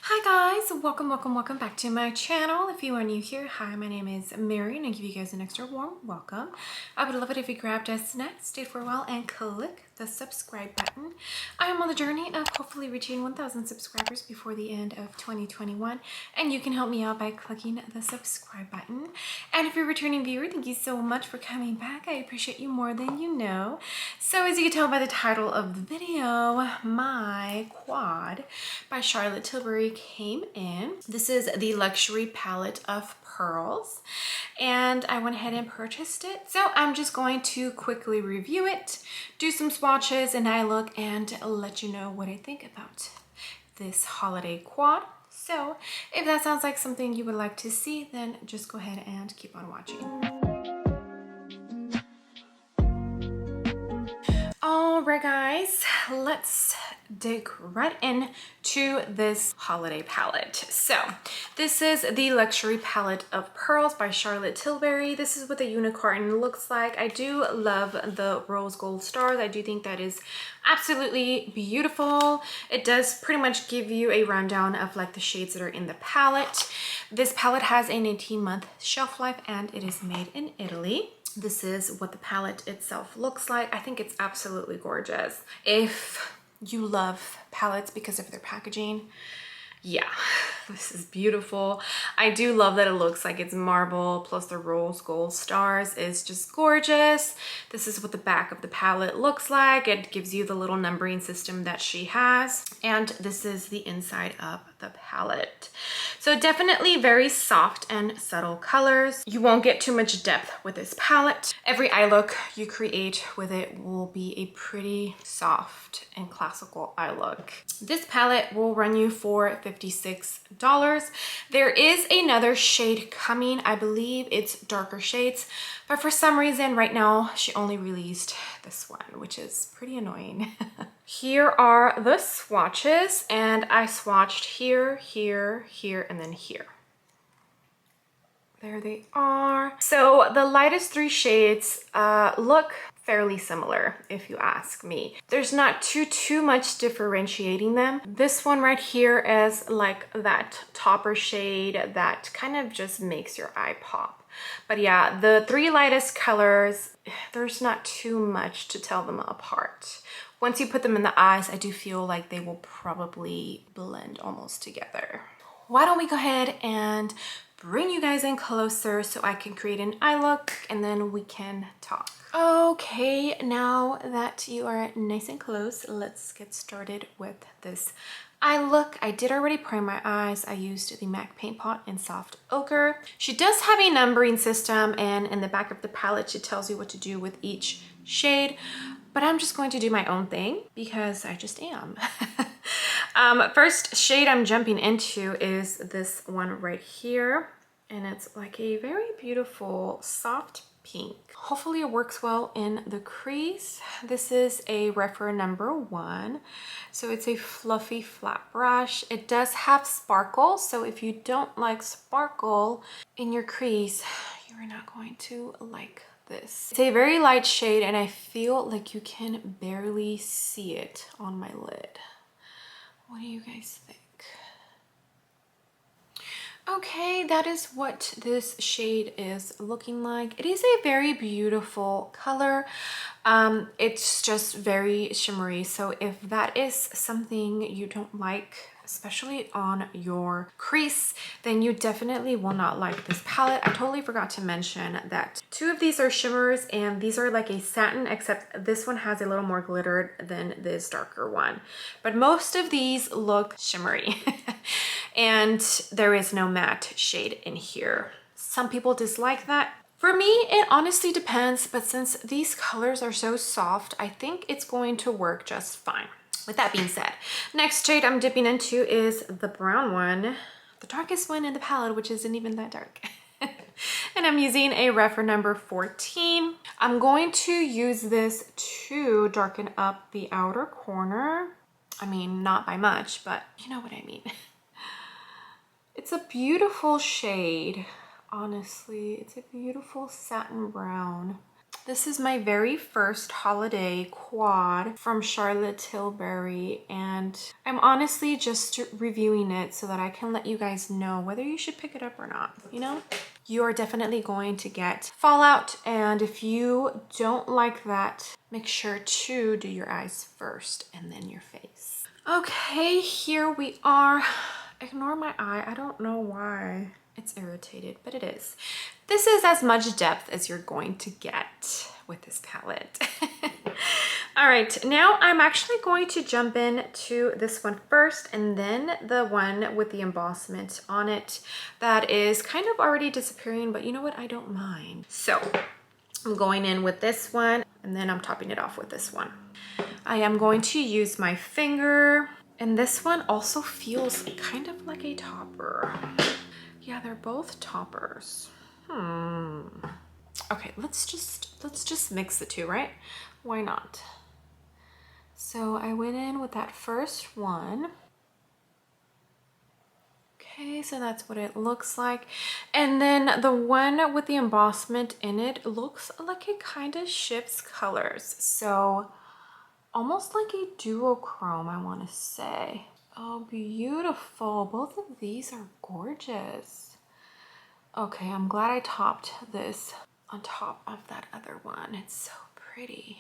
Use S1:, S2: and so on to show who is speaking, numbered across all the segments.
S1: Hi guys, welcome back to my channel. If you are new here, hi, my name is Mary and I give you guys an extra warm welcome. I would love it if you grabbed a snack, stayed for a while, and click the subscribe button. I am on the journey of hopefully reaching 1,000 subscribers before the end of 2021, and you can help me out by clicking the subscribe button. And if you're a returning viewer, thank you so much for coming back. I appreciate you more than you know. So as you can tell by the title of the video, my quad by Charlotte Tilbury came in. This is the luxury palette of pearls, and I went ahead and purchased it. So I'm just going to quickly review it, do some swatches and eye look, and let you know what I think about this holiday quad. So if that sounds like something you would like to see, then just go ahead and keep on watching. All right guys, let's dig right into this holiday palette. So this is the luxury palette of pearls by Charlotte Tilbury. This is what the unicorn looks like. I do love the rose gold stars. I do think that is absolutely beautiful. It does pretty much give you a rundown of like the shades that are in the palette. This palette has an 18-month shelf life and it is made in Italy. This is what the palette itself looks like. I think it's absolutely gorgeous. If you love palettes because of their packaging, yeah, this is beautiful. I do love that it looks like it's marble, plus the rose gold stars is just gorgeous. This is what the back of the palette looks like. It gives you the little numbering system that she has. And this is the inside of the palette. So definitely very soft and subtle colors. You won't get too much depth with this palette. Every eye look you create with it will be a pretty soft and classical eye look. This palette will run you for $56. There is another shade coming. I believe it's darker shades, but for some reason right now she only released this one, which is pretty annoying. Here are the swatches, and I swatched here, here, here, and then here. There they are. So the lightest three shades look fairly similar, if you ask me. There's not too much differentiating them. This one right here is like that topper shade that kind of just makes your eye pop. But yeah, the three lightest colors, there's not too much to tell them apart. Once you put them in the eyes, I do feel like they will probably blend almost together. Why don't we go ahead and bring you guys in closer so I can create an eye look and then we can talk. Okay, now that you are nice and close, let's get started with this eye look. I did already prime my eyes. I used the MAC Paint Pot in Soft Ochre. She does have a numbering system, and in the back of the palette, she tells you what to do with each shade, but I'm just going to do my own thing because I just am. First shade I'm jumping into is this one right here, and it's like a very beautiful soft pink. Hopefully it works well in the crease. This is a Refer number 1. So it's a fluffy flat brush. It does have sparkle, so if you don't like sparkle in your crease, you're not going to like this. It's a very light shade and I feel like you can barely see it on my lid. What do you guys think? Okay, that is what this shade is looking like. It is a very beautiful color. It's just very shimmery. So if that is something you don't like, especially on your crease, then you definitely will not like this palette. I totally forgot to mention that 2 of these are shimmers and these are like a satin, except this one has a little more glitter than this darker one. But most of these look shimmery. And there is no matte shade in here. Some people dislike that. For me, it honestly depends, but since these colors are so soft, I think it's going to work just fine. With that being said, next shade I'm dipping into is the brown one, the darkest one in the palette, which isn't even that dark. And I'm using a Refer number 14. I'm going to use this to darken up the outer corner. I mean, not by much, but you know what I mean. It's a beautiful shade, honestly. It's a beautiful satin brown. This is my very first holiday quad from Charlotte Tilbury, and I'm honestly just reviewing it so that I can let you guys know whether you should pick it up or not, you know? You are definitely going to get fallout, and if you don't like that, make sure to do your eyes first and then your face. Okay, here we are. Ignore my eye. I don't know why it's irritated, but it is. This is as much depth as you're going to get with this palette. All right, now I'm actually going to jump in to this one first, and then the one with the embossment on it that is kind of already disappearing, but you know what? I don't mind. So I'm going in with this one, and then I'm topping it off with this one. I am going to use my finger, and this one also feels kind of like a topper. Yeah, they're both toppers. Okay, let's just mix the two, right? Why not? So I went in with that first one. Okay, so that's what it looks like. And then the one with the embossment in it looks like it kind of shifts colors. So almost like a duochrome, I want to say. Oh, beautiful. Both of these are gorgeous. Okay, I'm glad I topped this on top of that other one. It's so pretty.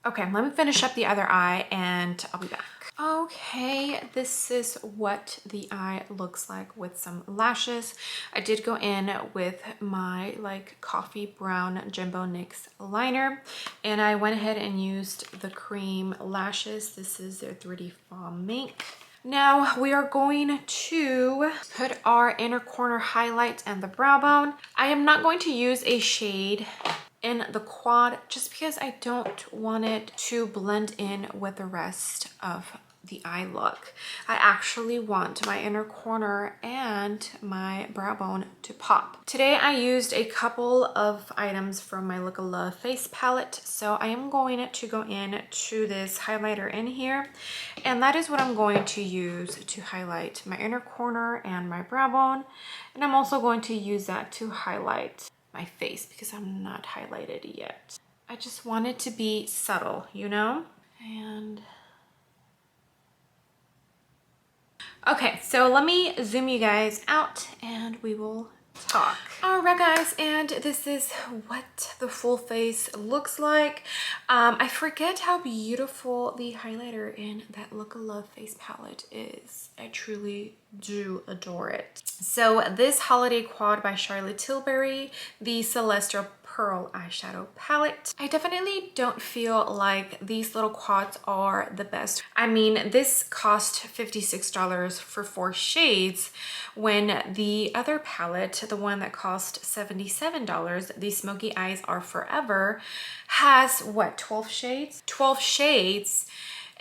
S1: Okay, let me finish up the other eye and I'll be back. Okay, this is what the eye looks like with some lashes. I did go in with my like coffee brown Jumbo NYX liner, and I went ahead and used the cream lashes. This is their 3D Foam Mink. Now we are going to put our inner corner highlight and the brow bone. I am not going to use a shade in the quad just because I don't want it to blend in with the rest of the eye look. I actually want my inner corner and my brow bone to pop. Today I used a couple of items from my Look of Love face palette, so I am going to go in to this highlighter in here, and that is what I'm going to use to highlight my inner corner and my brow bone, and I'm also going to use that to highlight my face because I'm not highlighted yet. I just want it to be subtle, you know? And okay, so let me zoom you guys out and we will talk. All right, guys, and this is what the full face looks like. I forget how beautiful the highlighter in that Look of Love face palette is. I truly do adore it. So this holiday quad by Charlotte Tilbury, the Celestial Pearl eyeshadow palette. I definitely don't feel like these little quads are the best. I mean, this cost $56 for 4 shades when the other palette, the one that cost $77, the Smoky Eyes Are Forever, has what, 12 shades? 12 shades.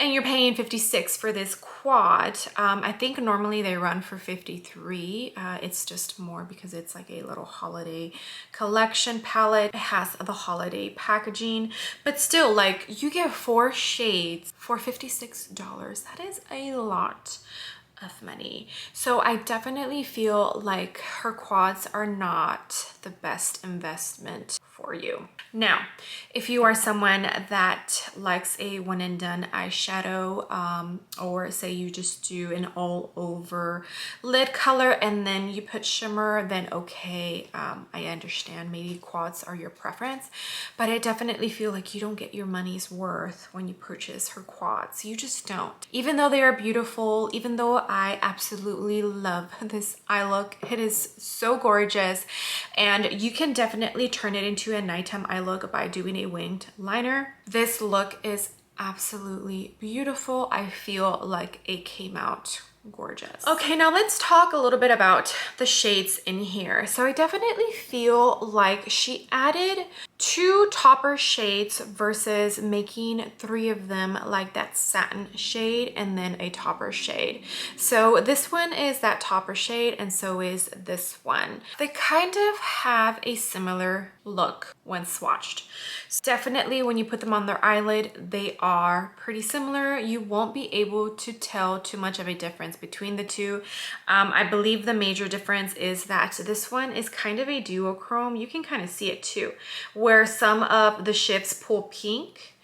S1: And you're paying $56 for this quad. I think normally they run for $53. It's just more because it's like a little holiday collection palette. It has the holiday packaging, but still, like, you get 4 shades for $56. That is a lot of money. So I definitely feel like her quads are not the best investment for you. Now, if you are someone that likes a one and done eyeshadow, or say you just do an all over lid color and then you put shimmer, then okay, I understand, maybe quads are your preference, but I definitely feel like you don't get your money's worth when you purchase her quads. You just don't. Even though they are beautiful, even though I absolutely love this eye look, it is so gorgeous, and you can definitely turn it into a nighttime eye look by doing a winged liner. This look is absolutely beautiful. I feel like it came out gorgeous. Okay, now let's talk a little bit about the shades in here. So I definitely feel like she added 2 topper shades versus making 3 of them like that satin shade and then a topper shade. So this one is that topper shade and so is this one. They kind of have a similar look when swatched. So definitely when you put them on their eyelid, they are pretty similar. You won't be able to tell too much of a difference between the two. I believe the major difference is that this one is kind of a duochrome. You can kind of see it too, where some of the shifts pull pink,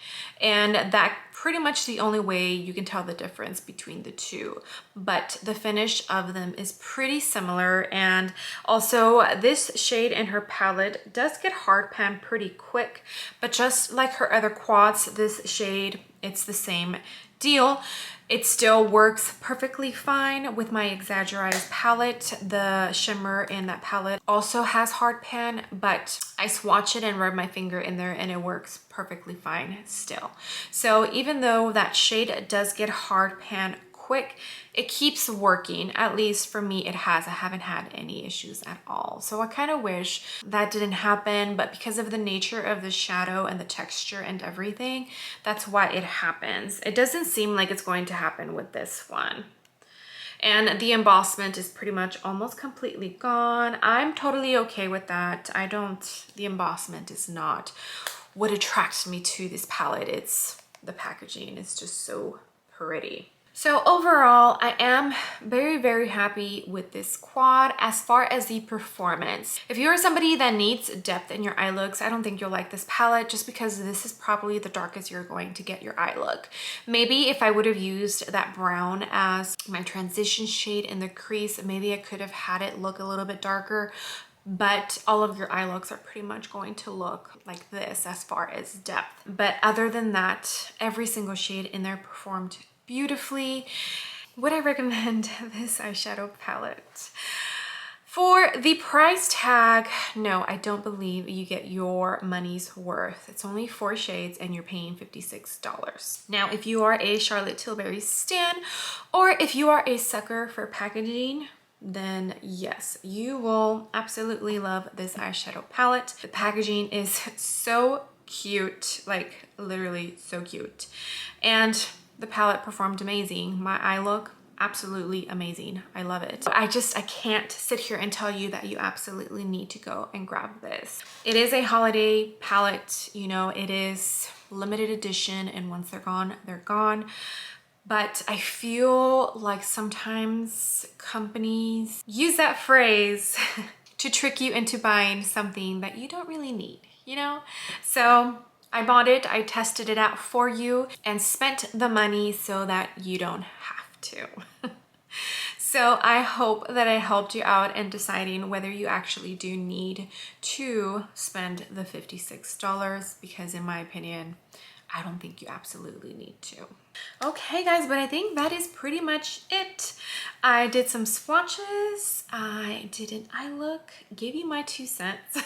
S1: and that pretty much the only way you can tell the difference between the two. But the finish of them is pretty similar. And also this shade in her palette does get hard pan pretty quick, but just like her other quads, this shade, it's the same deal. It still works perfectly fine with my Exaggereyes palette. The shimmer in that palette also has hard pan, but I swatch it and rub my finger in there and it works perfectly fine still. So even though that shade does get hard pan quick, it keeps working. At least for me it has. I haven't had any issues at all. So I kind of wish that didn't happen, but because of the nature of the shadow and the texture and everything, that's why it happens. It doesn't seem like it's going to happen with this one. And the embossment is pretty much almost completely gone. I'm totally okay with that. The embossment is not what attracts me to this palette. It's the packaging. It's just so pretty. So overall, I am very, very happy with this quad as far as the performance. If you're somebody that needs depth in your eye looks, I don't think you'll like this palette just because this is probably the darkest you're going to get your eye look. Maybe if I would have used that brown as my transition shade in the crease, maybe I could have had it look a little bit darker, but all of your eye looks are pretty much going to look like this as far as depth. But other than that, every single shade in there performed beautifully. Would I recommend this eyeshadow palette? For the price tag, no, I don't believe you get your money's worth. It's only 4 shades and you're paying $56. Now, if you are a Charlotte Tilbury stan, or if you are a sucker for packaging, then yes, you will absolutely love this eyeshadow palette. The packaging is so cute, like literally so cute. And the palette performed amazing. My eye look, absolutely amazing. I love it. I can't sit here and tell you that you absolutely need to go and grab this. It is a holiday palette, you know, it is limited edition, and once they're gone, they're gone. But I feel like sometimes companies use that phrase to trick you into buying something that you don't really need, you know? So I bought it, I tested it out for you, and spent the money so that you don't have to. So I hope that I helped you out in deciding whether you actually do need to spend the $56, because in my opinion, I don't think you absolutely need to. Okay guys, but I think that is pretty much it. I did some swatches, I did an eye look, gave you my 2 cents.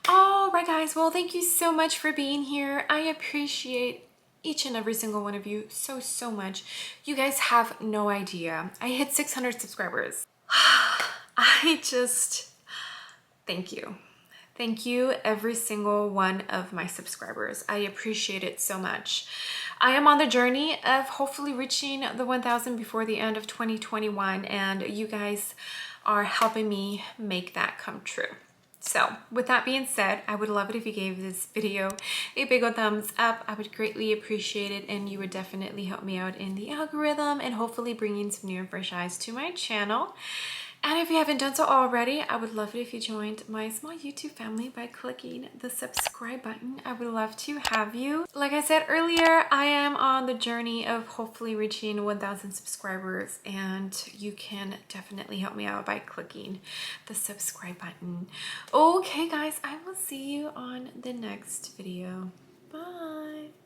S1: All right guys, well thank you so much for being here. I appreciate each and every single one of you so much. You guys have no idea. I hit 600 subscribers. Thank you. Thank you every single one of my subscribers. I appreciate it so much. I am on the journey of hopefully reaching the 1,000 before the end of 2021, and you guys are helping me make that come true. So with that being said, I would love it if you gave this video a big old thumbs up. I would greatly appreciate it, and you would definitely help me out in the algorithm and hopefully bringing some new and fresh eyes to my channel. And if you haven't done so already, I would love it if you joined my small YouTube family by clicking the subscribe button. I would love to have you. Like I said earlier, I am on the journey of hopefully reaching 1,000 subscribers, and you can definitely help me out by clicking the subscribe button. Okay guys, I will see you on the next video. Bye.